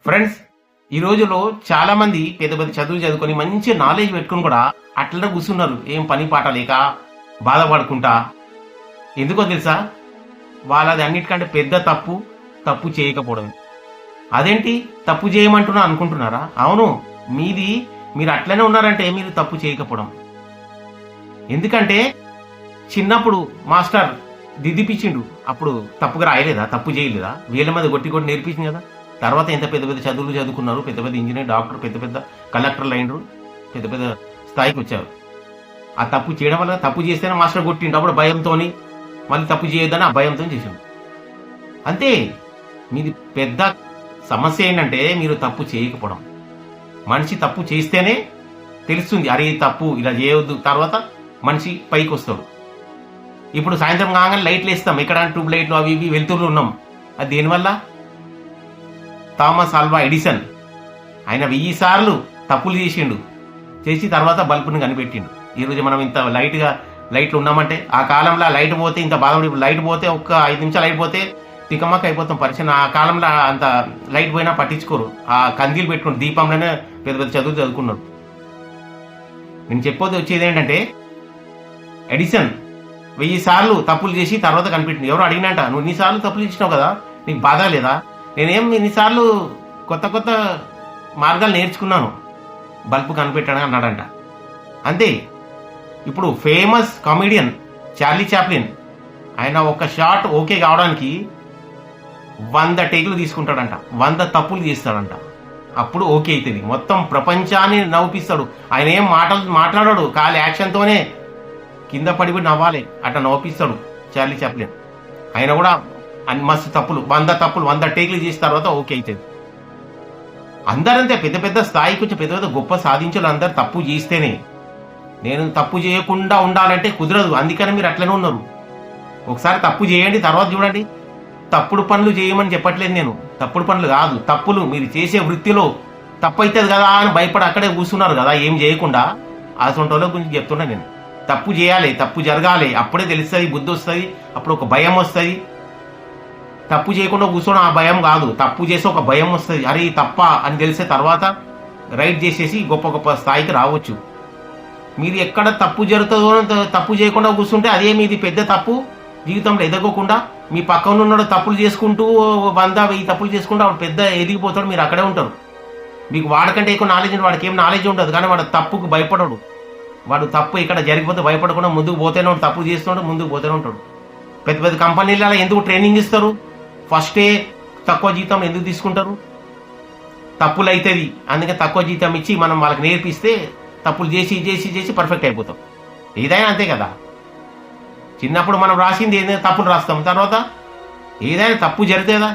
Friends, ఈ రోజుల్లో చాలా మంది పెద్ద పెద్ద చదువులు చదువుకొని మంచి నాలెడ్జ్ పెట్టుకుని కూడా అట్లనే కూర్చున్నారు. ఏం పని పాట లేక బాధపడుకుంటా. ఎందుకో తెలుసా? వాళ్ళది అన్నిటికంటే పెద్ద తప్పు తప్పు చేయకపోవడం. అదేంటి తప్పు చేయమంటున్నా అనుకుంటున్నారా? అవును, మీరు అట్లనే ఉన్నారంటే మీరు తప్పు చేయకపోవడం. ఎందుకంటే చిన్నప్పుడు మాస్టర్ దిద్దిపించిండు, అప్పుడు తప్పుగా రాయలేదా? తప్పు చేయలేదా? వేల మంది కొట్టి కొట్టి నేర్పించింది కదా. తర్వాత ఎంత పెద్ద పెద్ద చదువులు చదువుకున్నారు, పెద్ద పెద్ద ఇంజనీర్, డాక్టర్, పెద్ద పెద్ద కలెక్టర్లు అయినరు, పెద్ద పెద్ద స్థాయికి వచ్చారు. ఆ తప్పు చేయడం వల్ల తప్పు చేస్తేనే మాస్టర్ కొట్టిండు, అప్పుడు భయంతో మళ్ళీ తప్పు చేయొద్దని ఆ భయంతో చేసిండు. అంతే. మీది పెద్ద సమస్య ఏంటంటే మీరు తప్పు చేయకపోవడం. మనిషి తప్పు చేస్తేనే తెలుస్తుంది, అరే తప్పు ఇలా చేయవద్దు. తర్వాత మనిషి పైకి వస్తాడు. ఇప్పుడు సాయంత్రం కాగానే లైట్లు వేస్తాం, ఎక్కడ ట్యూబ్ లైట్లు అవి ఇవి వెళ్తుర్లు ఉన్నాం. అది దేనివల్ల? థామస్ ఆల్వా ఎడిసన్ ఆయన 1000 సార్లు తప్పులు చేసి తర్వాత బల్బుని కనిపెట్టిండు. ఈరోజు మనం ఇంత లైట్లు ఉన్నామంటే, ఆ కాలంలో లైట్ పోతే ఇంత బాధపడి, లైట్ పోతే ఒక్క 5 నిమిషాలు లైట్ పోతే తికమక్క అయిపోతాం పరిచయం. ఆ కాలంలో అంత లైట్ పోయినా పట్టించుకోరు, ఆ కందీలు పెట్టుకుని దీపంలోనే పెద్ద పెద్ద చదువులు చదువుకున్నారు. నేను చెప్పేది వచ్చేది ఏంటంటే, ఎడిసన్ 1000 సార్లు తప్పులు చేసి తర్వాత కనిపెట్టింది. ఎవరు అడిగినంట, నువ్వు ఇన్నిసార్లు తప్పులు చేసినావు కదా, నీకు బాధ లేదా? నేనేం ఇన్నిసార్లు కొత్త కొత్త మార్గాలు నేర్చుకున్నాను, బల్బు కనిపెట్టాను అన్నాడంట. అంతే. ఇప్పుడు ఫేమస్ కామెడియన్ చార్లీ చాప్లిన్, ఆయన ఒక షాట్ ఓకే కావడానికి 100 టేకులు తీసుకుంటాడంట, 100 తప్పులు చేస్తాడంట, అప్పుడు ఓకే అవుతుంది. మొత్తం ప్రపంచాన్ని నవ్విస్తాడు. ఆయన ఏం మాట్లాడాడు, ఖాళీ యాక్షన్తోనే కింద పడిపోయి నవ్వాలి అట్లా నవ్విస్తాడు చార్లీ చాప్లిన్. ఆయన కూడా మస్తు తప్పులు 100 టేకులు చేసిన తర్వాత ఓకే అవుతుంది. అందరంతే, పెద్ద పెద్ద స్థాయికి వచ్చి పెద్ద పెద్ద గొప్ప సాధించాలి. అందరు తప్పు చేస్తేనే. నేను తప్పు చేయకుండా ఉండాలంటే కుదరదు, అందుకని మీరు అట్లనే ఉన్నారు. ఒకసారి తప్పు చేయండి, తర్వాత చూడండి. తప్పుడు పనులు చేయమని చెప్పట్లేదు నేను, తప్పుడు పనులు కాదు, తప్పులు మీరు చేసే వృత్తిలో తప్పు అవుతుంది కదా అని భయపడి అక్కడే కూర్చున్నారు కదా ఏం చేయకుండా. అటువంటి వాళ్ళ గురించి చెప్తున్నా నేను. తప్పు చేయాలి, తప్పు జరగాలి, అప్పుడే తెలుస్తుంది, బుద్ధి వస్తుంది, అప్పుడు ఒక భయం వస్తుంది. తప్పు చేయకుండా కూర్చోడం ఆ భయం కాదు, తప్పు చేసి ఒక భయం వస్తుంది, అరే తప్ప అని తెలిసే తర్వాత రైట్ చేసేసి గొప్ప గొప్ప స్థాయికి రావచ్చు. మీరు ఎక్కడ తప్పు జరుగుతుందో తప్పు చేయకుండా కూర్చుంటే అదే మీది పెద్ద తప్పు. జీవితంలో ఎదగకుండా మీ పక్కన ఉన్నాడు తప్పులు చేసుకుంటూ 100-1000 తప్పులు చేసుకుంటూ వాడు పెద్ద ఎదిగిపోతాడు, మీరు అక్కడే ఉంటారు. మీకు వాడికంటే ఎక్కువ నాలెడ్జ్ ఉంటుంది, వాడికి ఏం నాలెడ్జ్ ఉండదు, కానీ వాడు తప్పుకు భయపడడు. వాడు తప్పు ఇక్కడ జరిగిపోతే భయపడకుండా ముందుకు పోతేనే ఉంటాడు, తప్పు చేస్తున్నాడు ముందుకు పోతేనే ఉంటాడు. పెద్ద పెద్ద కంపెనీలలో ఎందుకు ట్రైనింగ్ ఇస్తారు? ఫస్టే తక్కువ జీతం ఎందుకు తీసుకుంటారు? తప్పులు అవుతుంది, అందుకే తక్కువ జీతం ఇచ్చి మనం వాళ్ళకి నేర్పిస్తే తప్పులు చేసి చేసి చేసి పర్ఫెక్ట్ అయిపోతాం. ఏదైనా అంతే కదా. చిన్నప్పుడు మనం రాసింది ఏదైనా తప్పులు రాస్తాం, తర్వాత ఏదైనా తప్పు జరిగేదా?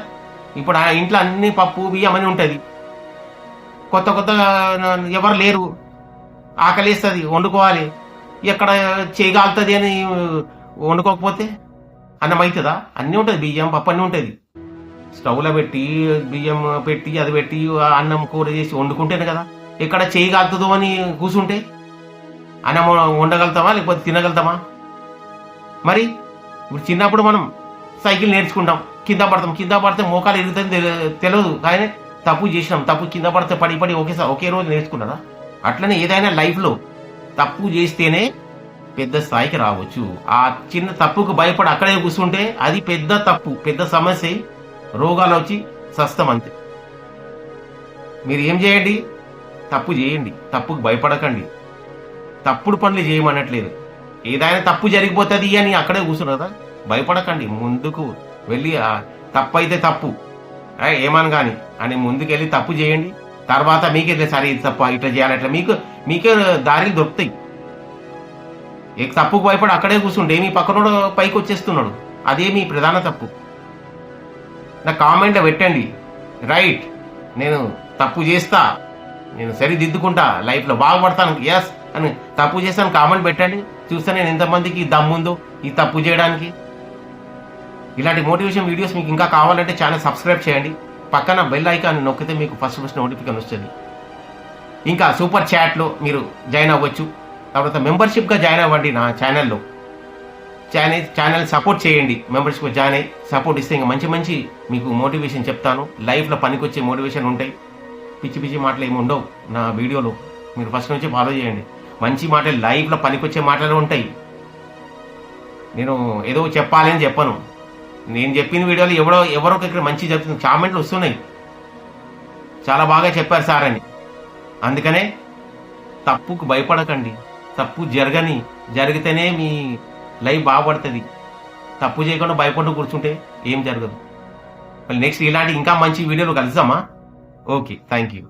ఇప్పుడు ఆ ఇంట్లో అన్ని పప్పు బియ్యం అని ఉంటుంది, కొత్త ఎవరు లేరు, ఆకలిస్తుంది, వండుకోవాలి, ఎక్కడ చేయగలుగుతుంది అని వండుకోకపోతే అన్నం అవుతుందా? అన్నీ ఉంటుంది, బియ్యం పప్పు అన్నీ ఉంటుంది. స్టవ్లో పెట్టి బియ్యం పెట్టి అది పెట్టి అన్నం కూర చేసి వండుకుంటేనే కదా. ఎక్కడ చేయగలుగుతుందో అని కూర్చుంటే అన్నం వండగలుగుతామా లేకపోతే తినగలుగుతామా? మరి ఇప్పుడు చిన్నప్పుడు మనం సైకిల్ నేర్చుకుంటాం, కింద పడితే మోకాలు ఎరుగుతుంది తెలియదు, కానీ తప్పు చేసినాం, తప్పు కింద పడితే పడి ఒకే రోజు నేర్చుకున్నారా? అట్లనే ఏదైనా లైఫ్లో తప్పు చేస్తేనే పెద్ద స్థాయికి రావచ్చు. ఆ చిన్న తప్పుకు భయపడి అక్కడే కూర్చుంటే అది పెద్ద తప్పు, పెద్ద సమస్య, రోగాలు వచ్చి సస్తం. అంతే. మీరు ఏం చేయండి? తప్పు చేయండి, తప్పుకు భయపడకండి. తప్పుడు పనులు చేయమనట్లేదు, ఏదైనా తప్పు జరిగిపోతుంది అని అక్కడే కూర్చున్నారు కదా, భయపడకండి, ముందుకు వెళ్ళి తప్పు అయితే తప్పు ఏమని కానీ అని ముందుకెళ్ళి తప్పు చేయండి. తర్వాత మీకే సరే ఇది తప్పు, ఇట్లా చేయాలి, అట్లా మీకే దారికి దొరుకుతాయి. ఏ తప్పుకు భయపడి అక్కడే కూర్చుంటే మీ పక్కనోడు పైకి వచ్చేస్తున్నాడు, అదే మీ ప్రధాన తప్పు. నా కామెంట్లో పెట్టండి, రైట్ నేను తప్పు చేస్తా, నేను సరిదిద్దుకుంటా, లైఫ్లో బాగుపడతాను, ఎస్ అని తప్పు చేస్తాను కామెంట్ పెట్టండి. చూస్తే నేను ఎంతమందికి దమ్ముందో ఈ తప్పు చేయడానికి. ఇలాంటి మోటివేషన్ వీడియోస్ మీకు ఇంకా కావాలంటే ఛానల్ సబ్స్క్రైబ్ చేయండి, పక్కన బెల్ ఐకాన్ నొక్కితే మీకు ఫస్ట్ నోటిఫికేషన్ వస్తుంది. ఇంకా సూపర్ చాట్లో మీరు జాయిన్ అవ్వచ్చు, తర్వాత మెంబర్షిప్గా జాయిన్ అవ్వండి నా ఛానల్లో. ఛానల్ సపోర్ట్ చేయండి. మెంబర్షిప్ జాయిన్ అయ్యి సపోర్ట్ ఇస్తే ఇంకా మంచి మంచి మీకు మోటివేషన్ చెప్తాను. లైఫ్లో పనికొచ్చే మోటివేషన్ ఉంటాయి. పిచ్చి పిచ్చి మాటలు ఏమి ఉండవు నా వీడియోలో. మీరు ఫస్ట్ నుంచి ఫాలో చేయండి. మంచి మాటలు, లైఫ్లో పనికొచ్చే మాటలు ఉంటాయి. నేను ఏదో చెప్పాలి అని చెప్పను. నేను చెప్పిన వీడియోలు ఎవరో ఇక్కడ మంచి చెప్తుంది, కామెంట్లు వస్తున్నాయి, చాలా బాగా చెప్పారు సార్ అని. అందుకనే తప్పుకు భయపడకండి. తప్పు జరిగితేనే మీ లైఫ్ బాగుపడుతుంది. తప్పు చేయకుండా భయపడుతూ కూర్చుంటే ఏం జరగదు. మళ్ళీ నెక్స్ట్ ఇలాంటి ఇంకా మంచి వీడియోలు కలుద్దామా? Okay, thank you.